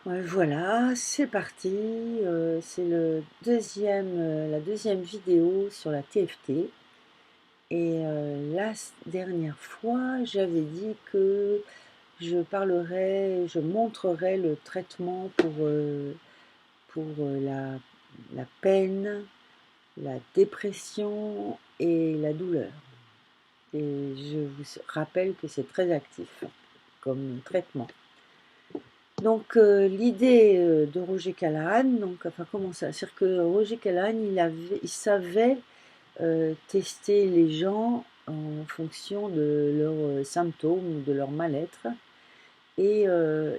Ouais, voilà, c'est parti. C'est la deuxième vidéo sur la TFT. Et dernière fois, j'avais dit que je montrerai le traitement pour la peine, la dépression et la douleur. Et je vous rappelle que c'est très actif comme traitement. Donc l'idée de Roger Callahan, donc enfin comment ça? C'est-à-dire que Roger Callahan, il savait tester les gens en fonction de leurs symptômes ou de leur mal-être, et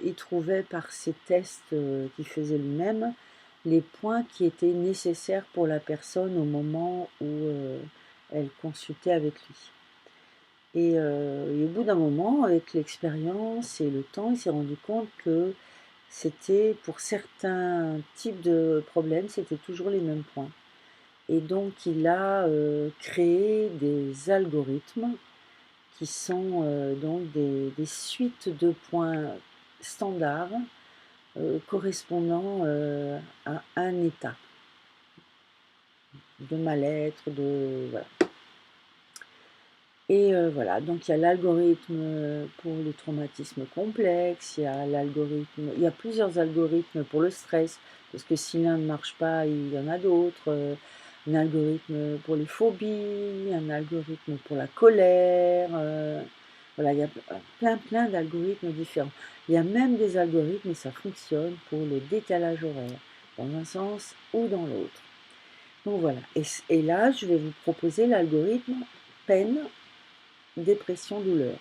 il trouvait par ces tests qu'il faisait lui-même les points qui étaient nécessaires pour la personne au moment où elle consultait avec lui. Et au bout d'un moment, avec l'expérience et le temps, il s'est rendu compte que c'était pour certains types de problèmes, c'était toujours les mêmes points. Et donc il a créé des algorithmes qui sont donc des suites de points standards correspondant à un état de mal-être, voilà. Et voilà, donc il y a l'algorithme pour les traumatismes complexes, il y a plusieurs algorithmes pour le stress, parce que si l'un ne marche pas, il y en a d'autres. Un algorithme pour les phobies, un algorithme pour la colère. Voilà, il y a plein d'algorithmes différents. Il y a même des algorithmes, et ça fonctionne, pour le décalage horaire, dans un sens ou dans l'autre. Donc voilà, et là, je vais vous proposer l'algorithme peine, dépression, douleur.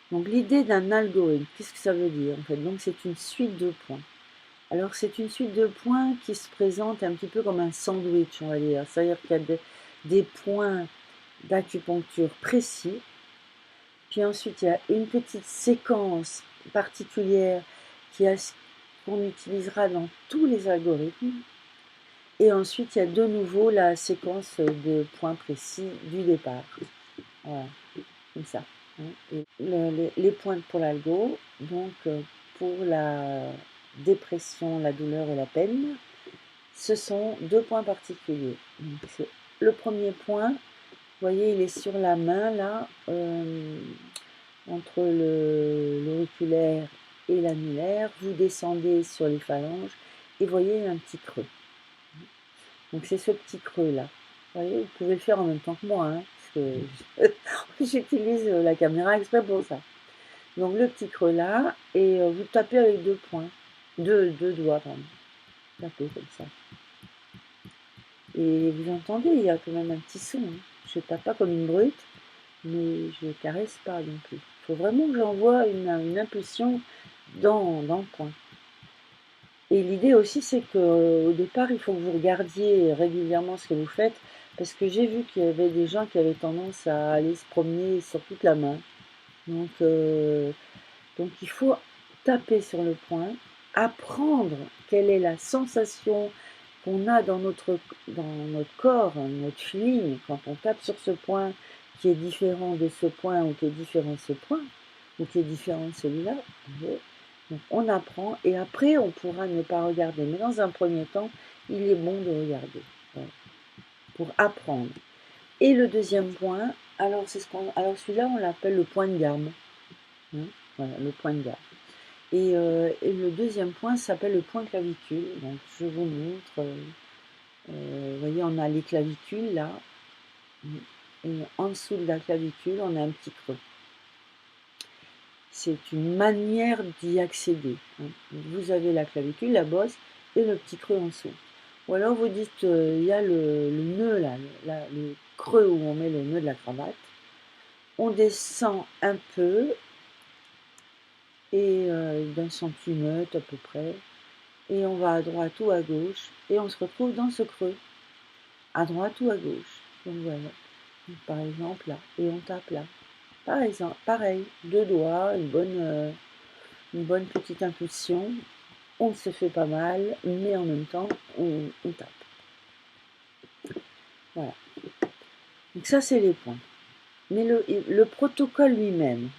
Donc l'idée d'un algorithme, qu'est-ce que ça veut dire en fait? Donc c'est une suite de points. Alors c'est une suite de points qui se présente un petit peu comme un sandwich, on va dire. C'est-à-dire qu'il y a des points d'acupuncture précis, puis ensuite il y a une petite séquence particulière qu'on utilisera dans tous les algorithmes, et ensuite il y a de nouveau la séquence de points précis du départ. Voilà, comme ça. Et les points pour l'algo, donc pour la dépression, la douleur et la peine, ce sont deux points particuliers. Donc, le premier point, vous voyez, il est sur la main là, entre l'auriculaire et l'annulaire. Vous descendez sur les phalanges et voyez un petit creux. Donc c'est ce petit creux là. Vous voyez, vous pouvez le faire en même temps que moi, hein, parce que j'utilise la caméra exprès pour ça. Donc le petit creux là, et vous tapez avec deux points, deux doigts, pardon. Tapez comme ça. Et vous entendez, il y a quand même un petit son. Hein. Je tape pas comme une brute, mais je caresse pas non plus. Il faut vraiment que j'envoie une impulsion dans le point. Et l'idée aussi, c'est qu'au départ, il faut que vous regardiez régulièrement ce que vous faites, parce que j'ai vu qu'il y avait des gens qui avaient tendance à aller se promener sur toute la main. Donc, donc il faut taper sur le point, apprendre quelle est la sensation qu'on a dans notre corps, notre feeling, quand on tape sur ce point qui est différent de ce point ou qui est différent de ce point, ou qui est différent de celui-là. Donc on apprend et après on pourra ne pas regarder. Mais dans un premier temps, il est bon de regarder, voilà, pour apprendre. Et le deuxième point, alors celui-là on l'appelle le point de gamme. Hein, voilà, le point de gamme. Et le deuxième point s'appelle le point clavicule. Donc je vous montre. Vous voyez, on a les clavicules là. Et en dessous de la clavicule, on a un petit creux. C'est une manière d'y accéder. Hein. Vous avez la clavicule, la bosse et le petit creux en dessous. Ou alors vous dites, il y a le nœud là, le creux où on met le nœud de la cravate. On descend un peu, et d'un centimètre à peu près. Et on va à droite ou à gauche, et on se retrouve dans ce creux, à droite ou à gauche. Donc voilà, donc, par exemple là, et on tape là. Par exemple, pareil, deux doigts, une bonne petite impulsion, on ne se fait pas mal, mais en même temps, on tape. Voilà. Donc ça, c'est les points. Mais le protocole lui-même,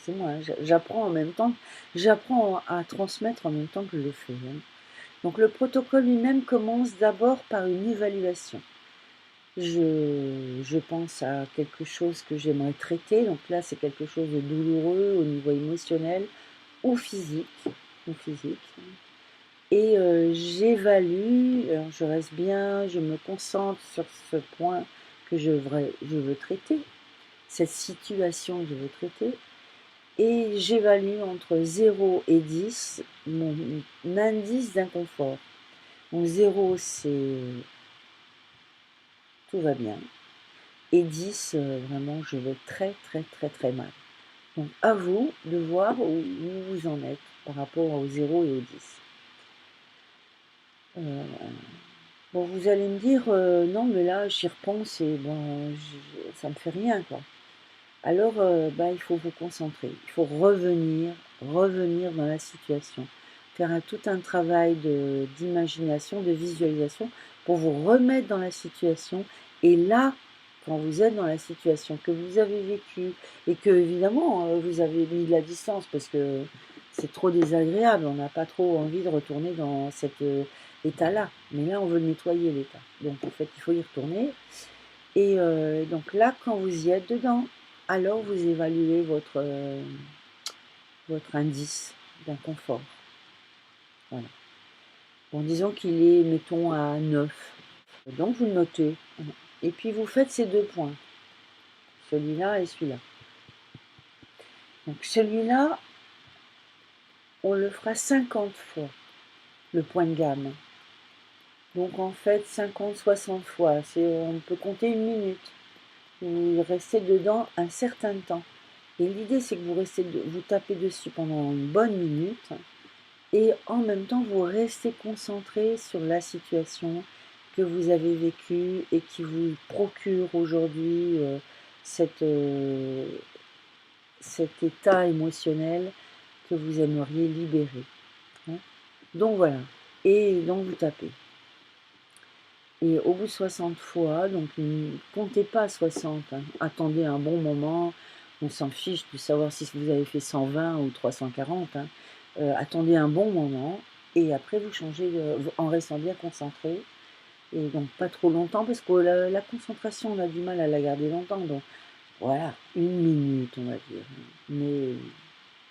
c'est moi, hein, j'apprends en même temps, j'apprends à transmettre en même temps que je le fais, hein. Donc le protocole lui-même commence d'abord par une évaluation. Je pense à quelque chose que j'aimerais traiter, donc là c'est quelque chose de douloureux au niveau émotionnel ou physique, ou physique. Et j'évalue, alors je reste bien, je me concentre sur ce point que je veux traiter, cette situation que je veux traiter, et j'évalue entre 0 et 10 mon indice d'inconfort. Donc 0 c'est tout va bien, et 10 vraiment je vais très très très très mal. Donc à vous de voir où vous en êtes par rapport au 0 et au 10. Bon, vous allez me dire, non, mais là, j'y repense et bon, ça me fait rien, quoi. Alors, bah, il faut vous concentrer. Il faut revenir dans la situation. Faire tout un travail d'imagination, de visualisation pour vous remettre dans la situation. Et là, quand vous êtes dans la situation que vous avez vécue et que, évidemment, vous avez mis de la distance parce que c'est trop désagréable, on n'a pas trop envie de retourner dans cet état-là. Mais là, on veut nettoyer l'état. Donc, en fait, il faut y retourner. Et donc là, quand vous y êtes dedans, alors vous évaluez votre indice d'inconfort. Voilà. Bon, disons qu'il est, mettons, à 9. Donc vous le notez. Et puis vous faites ces deux points. Celui-là et celui-là. Donc celui-là, on le fera 50 fois, le point de gamme. Donc en fait, 50, 60 fois. On peut compter une minute. Vous restez dedans un certain temps. Et l'idée, c'est que vous tapez dessus pendant une bonne minute et en même temps, vous restez concentré sur la situation que vous avez vécue et qui vous procure aujourd'hui cet état émotionnel que vous aimeriez libérer, hein. Donc voilà. Et donc vous tapez. Et au bout de 60 fois, donc ne comptez pas 60, hein. Attendez un bon moment. On s'en fiche de savoir si vous avez fait 120 ou 340, hein. Attendez un bon moment et après vous changez en restant bien concentré. Et donc pas trop longtemps parce que la concentration, on a du mal à la garder longtemps. Donc voilà, une minute on va dire. Mais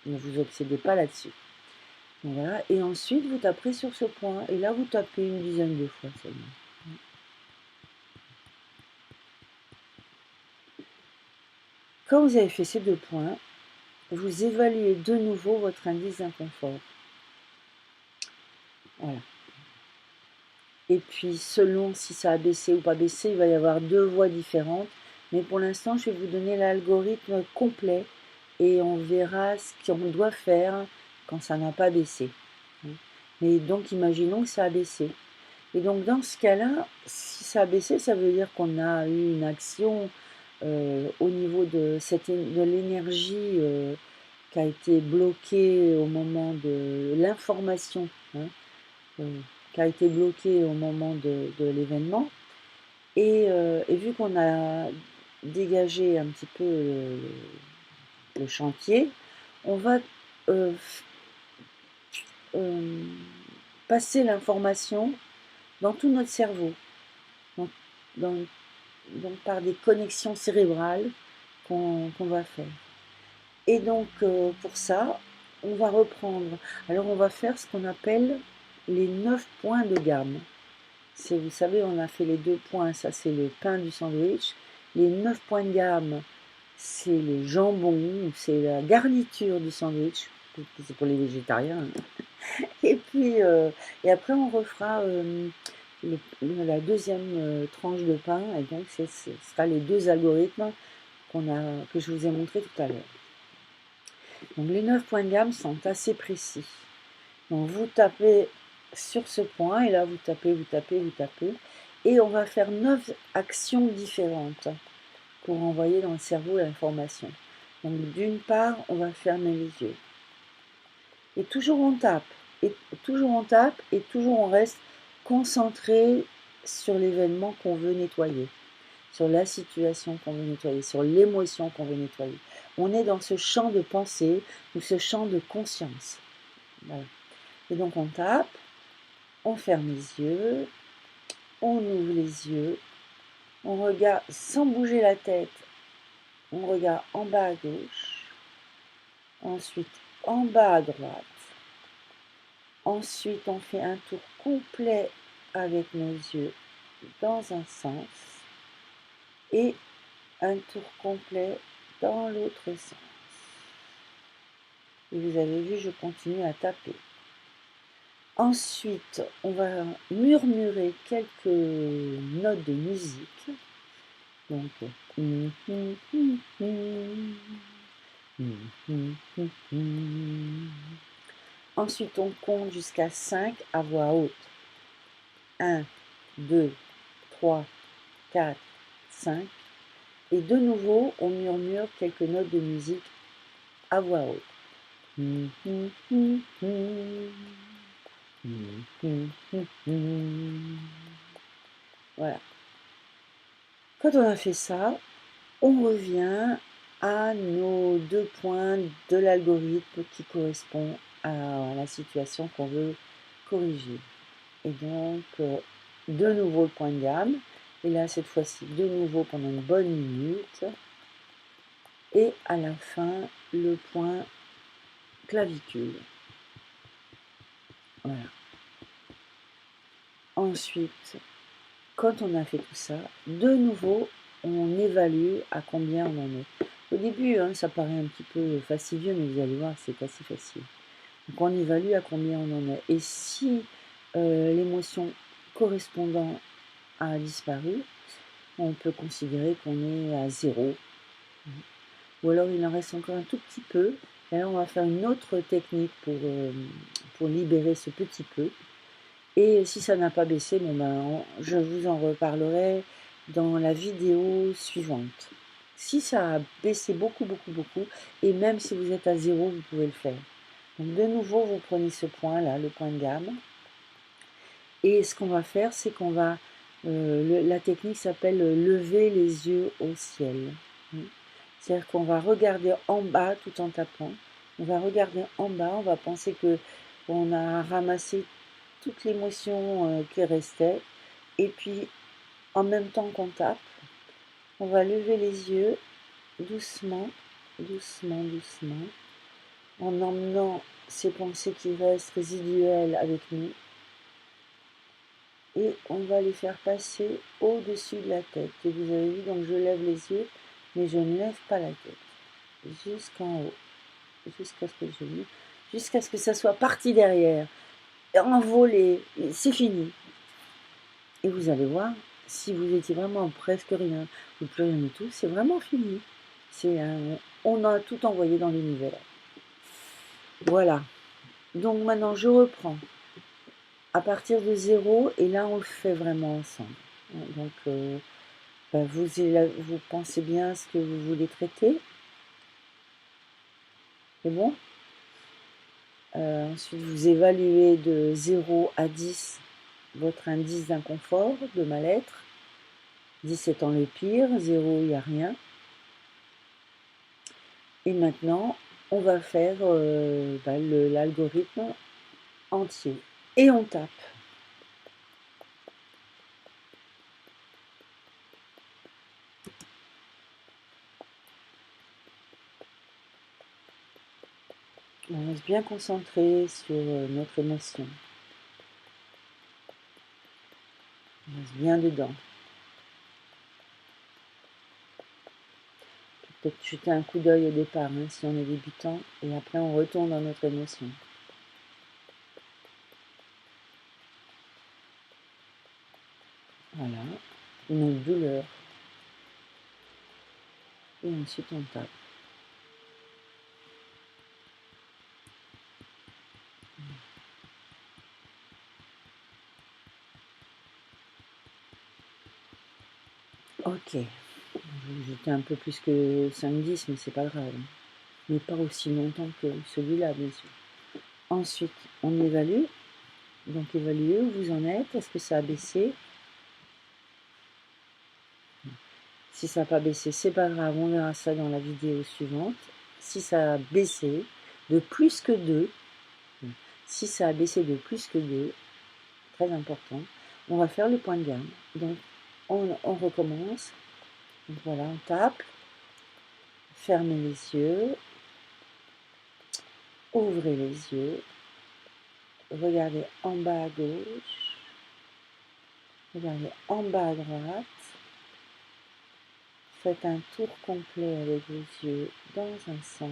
ne vous obsédez pas là-dessus. Voilà. Et ensuite vous taperez sur ce point. Et là vous tapez une dizaine de fois seulement. Quand vous avez fait ces deux points, vous évaluez de nouveau votre indice d'inconfort. Voilà. Et puis, selon si ça a baissé ou pas baissé, il va y avoir deux voies différentes. Mais pour l'instant, je vais vous donner l'algorithme complet et on verra ce qu'on doit faire quand ça n'a pas baissé. Mais donc, imaginons que ça a baissé. Et donc, dans ce cas-là, si ça a baissé, ça veut dire qu'on a eu une action au niveau de l'énergie qui a été bloquée au moment de l'information, hein, qui a été bloquée au moment de l'événement. Et vu qu'on a dégagé un petit peu le chantier, on va euh, euh, passer l'information dans tout notre cerveau, donc, dans- donc par des connexions cérébrales qu'on va faire. Et donc pour ça, on va reprendre. Alors on va faire ce qu'on appelle les 9 points de gamme. Vous savez, on a fait les 2 points, ça c'est le pain du sandwich. Les 9 points de gamme, c'est le jambon, c'est la garniture du sandwich. C'est pour les végétariens. Et puis, et après on refera la deuxième tranche de pain. Et donc ce sera les deux algorithmes que je vous ai montré tout à l'heure. Donc les 9 points de gamme sont assez précis. Donc vous tapez sur ce point et là vous tapez, et on va faire 9 actions différentes pour envoyer dans le cerveau l'information. Donc d'une part, on va fermer les yeux. Et toujours on tape, et toujours on tape, et toujours on reste concentré sur l'événement qu'on veut nettoyer. sur la situation qu'on veut nettoyer, sur l'émotion qu'on veut nettoyer. On est dans ce champ de pensée ou ce champ de conscience. Voilà. Et donc on tape, on ferme les yeux, on ouvre les yeux, on regarde sans bouger la tête, on regarde en bas à gauche, ensuite en bas à droite, ensuite on fait un tour complet avec nos yeux dans un sens et un tour complet dans l'autre sens. Et vous avez vu, je continue à taper. Ensuite, on va murmurer quelques notes de musique. Donc, ensuite, on compte jusqu'à 5 à voix haute. 1, 2, 3, 4, 5. Et de nouveau, on murmure quelques notes de musique à voix haute. Voilà. Quand on a fait ça, on revient à nos 2 points de l'algorithme qui correspond à la situation qu'on veut corriger. Et donc, de nouveau le point de gamme. Et là, cette fois-ci, de nouveau pendant une bonne minute. Et à la fin, le point clavicule. Voilà. Ensuite, quand on a fait tout ça, de nouveau, on évalue à combien on en est. Au début, ça paraît un petit peu fastidieux, mais vous allez voir, c'est assez facile. Donc on évalue à combien on en est. Et si l'émotion correspondant a disparu, on peut considérer qu'on est à 0. Ou alors il en reste encore un tout petit peu. Et là, on va faire une autre technique pour libérer ce petit peu. Et si ça n'a pas baissé, je vous en reparlerai dans la vidéo suivante. Si ça a baissé beaucoup, et même si vous êtes à 0, vous pouvez le faire. Donc de nouveau, vous prenez ce point-là, le point de gamme. Et ce qu'on va faire, c'est qu'on va... la technique s'appelle lever les yeux au ciel. C'est-à-dire qu'on va regarder en bas tout en tapant. On va regarder en bas, on va penser qu'on a ramassé toute l'émotion qui restait. Et puis, en même temps qu'on tape, on va lever les yeux doucement, en emmenant ces pensées qui restent résiduelles avec nous. Et on va les faire passer au-dessus de la tête. Et vous avez vu, donc je lève les yeux, mais je ne lève pas la tête. Jusqu'en haut. Jusqu'à ce que ça soit parti derrière. Envolé. C'est fini. Et vous allez voir, si vous étiez vraiment presque rien, ou plus rien du tout, c'est vraiment fini. On a tout envoyé dans l'univers. Voilà. Donc maintenant, je reprends à partir de 0, et là, on le fait vraiment ensemble. Donc, vous pensez bien à ce que vous voulez traiter. C'est bon? Ensuite, vous évaluez de 0 à 10 votre indice d'inconfort, de mal-être. 10 étant le pire, 0, il n'y a rien. Et maintenant, on va faire l'algorithme entier. Et on tape. On reste bien concentré sur notre émotion. On reste bien dedans. Peut-être jeter un coup d'œil au départ, si on est débutant, et après on retourne dans notre émotion. Voilà, une douleur. Et ensuite on tape. Ok, je vais jeter un peu plus que 5-10, mais c'est pas grave. Mais pas aussi longtemps que celui-là, bien sûr. Ensuite, on évalue. Donc évaluez où vous en êtes. Est-ce que ça a baissé? Si ça n'a pas baissé, c'est pas grave, on verra ça dans la vidéo suivante. Si ça a baissé de plus que 2, si ça a baissé de plus que 2, très important, on va faire le point de gamme. Donc on recommence. Donc voilà, on tape, fermez les yeux, ouvrez les yeux, regardez en bas à gauche, regardez en bas à droite, faites un tour complet avec vos yeux dans un sens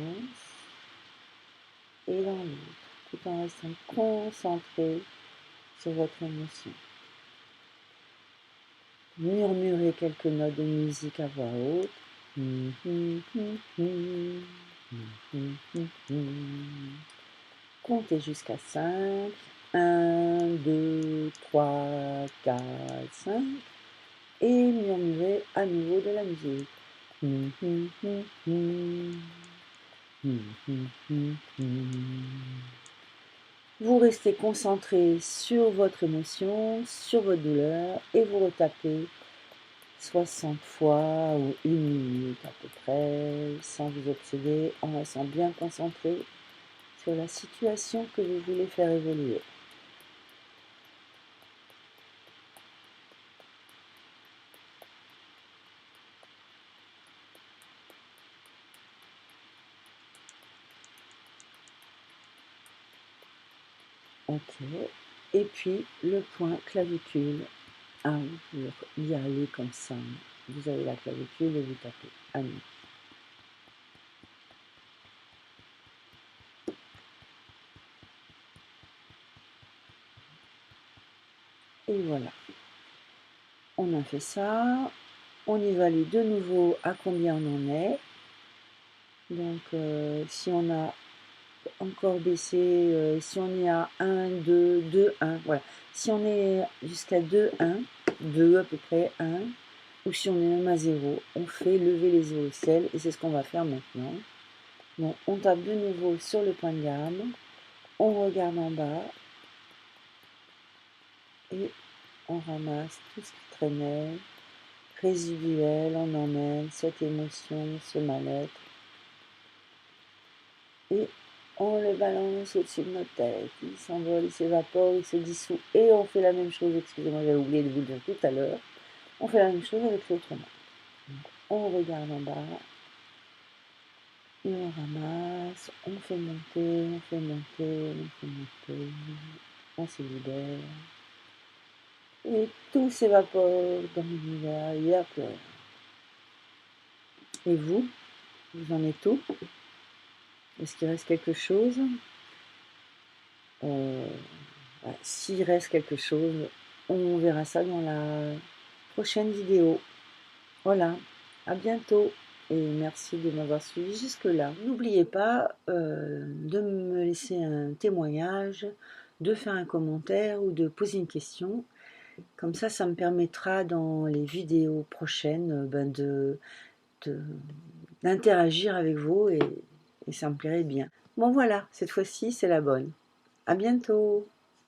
et dans l'autre, tout en restant concentré sur votre émotion. Murmurez quelques notes de musique à voix haute. Comptez jusqu'à 5. 1, 2, 3, 4, 5. Et murmurez à nouveau de la musique. Vous restez concentré sur votre émotion, sur votre douleur, et vous retapez 60 fois ou 1 minute à peu près, sans vous obséder, en restant bien concentré sur la situation que vous voulez faire évoluer. Ok. Et puis le point clavicule. Ah, vous y allez comme ça. Vous avez la clavicule et vous tapez. Ah non. Et voilà. On a fait ça. On évalue de nouveau à combien on en est. Donc si on a encore baissé, si on est à 1, 2, 2, 1, voilà. Si on est jusqu'à 2, 1, 2 à peu près, 1, ou si on est même à 0, on fait lever les aisselles et c'est ce qu'on va faire maintenant. Donc on tape de nouveau sur le point de gamme, on regarde en bas et on ramasse tout ce qui traînait, résiduel, on emmène cette émotion, ce mal-être et on le balance au-dessus de notre tête. Il s'envole, il s'évapore, il se dissout. Et on fait la même chose, excusez-moi, j'avais oublié de vous le dire tout à l'heure. On fait la même chose avec l'autre main. On regarde en bas, et on ramasse, on fait monter, on fait monter, on fait monter, on se libère. Et tout s'évapore dans l'univers, il n'y a plus rien. Et vous en êtes où? Est-ce qu'il reste quelque chose? S'il reste quelque chose, on verra ça dans la prochaine vidéo. Voilà, à bientôt et merci de m'avoir suivi jusque-là. N'oubliez pas de me laisser un témoignage, de faire un commentaire ou de poser une question. Comme ça me permettra dans les vidéos prochaines d'interagir avec vous et ça me plairait bien. Bon voilà, cette fois-ci c'est la bonne. À bientôt.